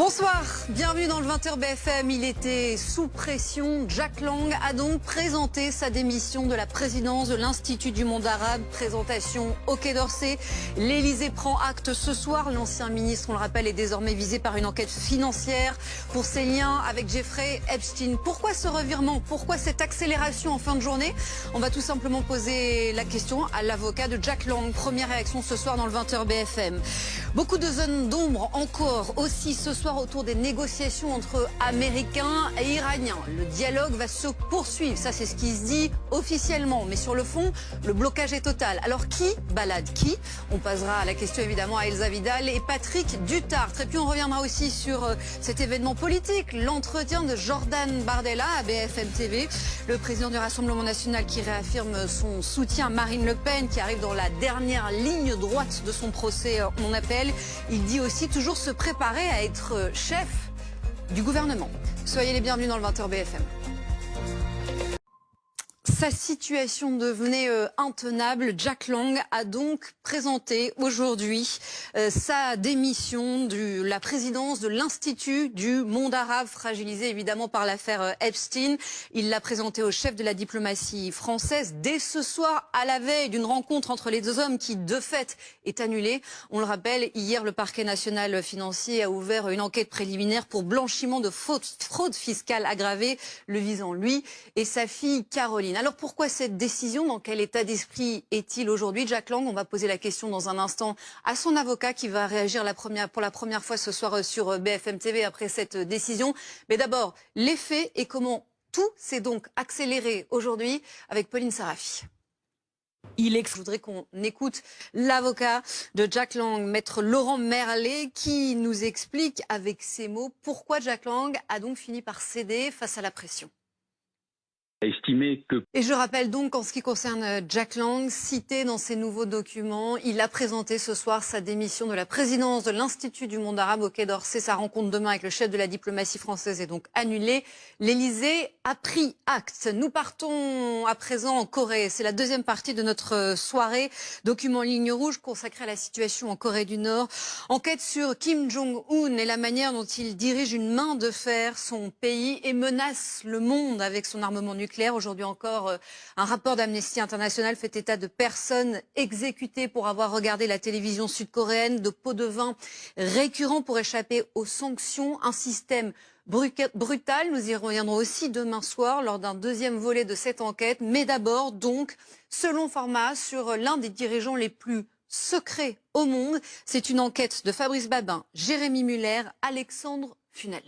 Bonsoir, bienvenue dans le 20h BFM. Il était sous pression. Jack Lang a donc présenté sa démission de la présidence de l'Institut du monde arabe. Présentation au Quai d'Orsay. L'Élysée prend acte ce soir. L'ancien ministre, on le rappelle, est désormais visé par une enquête financière pour ses liens avec Jeffrey Epstein. Pourquoi ce revirement? Pourquoi cette accélération en fin de journée? On va tout simplement poser la question à l'avocat de Jack Lang. Première réaction ce soir dans le 20h BFM. Beaucoup de zones d'ombre encore aussi ce soir autour des négociations entre Américains et Iraniens. Le dialogue va se poursuivre, ça c'est ce qui se dit officiellement. Mais sur le fond, le blocage est total. Alors qui balade qui? On posera la question évidemment à Elsa Vidal et Patrick Dutartre. Et puis on reviendra aussi sur cet événement politique, l'entretien de Jordan Bardella à BFM TV. Le président du Rassemblement national qui réaffirme son soutien à Marine Le Pen qui arrive dans la dernière ligne droite de son procès, on appelle. Il dit aussi toujours se préparer à être chef du gouvernement. Soyez les bienvenus dans le 20h BFM. Sa situation devenait intenable. Jack Lang a donc présenté aujourd'hui sa démission de la présidence de l'Institut du monde arabe, fragilisé évidemment par l'affaire Epstein. Il l'a présenté au chef de la diplomatie française dès ce soir, à la veille d'une rencontre entre les deux hommes qui, de fait, est annulée. On le rappelle, hier, le parquet national financier a ouvert une enquête préliminaire pour blanchiment de fraude fiscale aggravée, le visant lui et sa fille Caroline. Alors pourquoi cette décision? Dans quel état d'esprit est-il aujourd'hui, Jack Lang? On va poser la question dans un instant à son avocat qui va réagir pour la première fois ce soir sur BFM TV après cette décision. Mais d'abord, les faits et comment tout s'est donc accéléré aujourd'hui avec Pauline Sarafi. Je voudrais qu'on écoute l'avocat de Jack Lang, maître Laurent Merlet, qui nous explique avec ces mots pourquoi Jack Lang a donc fini par céder face à la pression. Et je rappelle donc en ce qui concerne Jack Lang, cité dans ses nouveaux documents, il a présenté ce soir sa démission de la présidence de l'Institut du monde arabe au Quai d'Orsay. Sa rencontre demain avec le chef de la diplomatie française est donc annulée. L'Élysée a pris acte. Nous partons à présent en Corée. C'est la deuxième partie de notre soirée. Document Ligne Rouge consacré à la situation en Corée du Nord. Enquête sur Kim Jong-un et la manière dont il dirige une main de fer son pays et menace le monde avec son armement nucléaire. Aujourd'hui encore, un rapport d'Amnesty International fait état de personnes exécutées pour avoir regardé la télévision sud-coréenne, de pots de vin récurrents pour échapper aux sanctions, un système brutal. Nous y reviendrons aussi demain soir lors d'un deuxième volet de cette enquête. Mais d'abord, donc, selon format, sur l'un des dirigeants les plus secrets au monde. C'est une enquête de Fabrice Babin, Jérémy Muller, Alexandre Funel.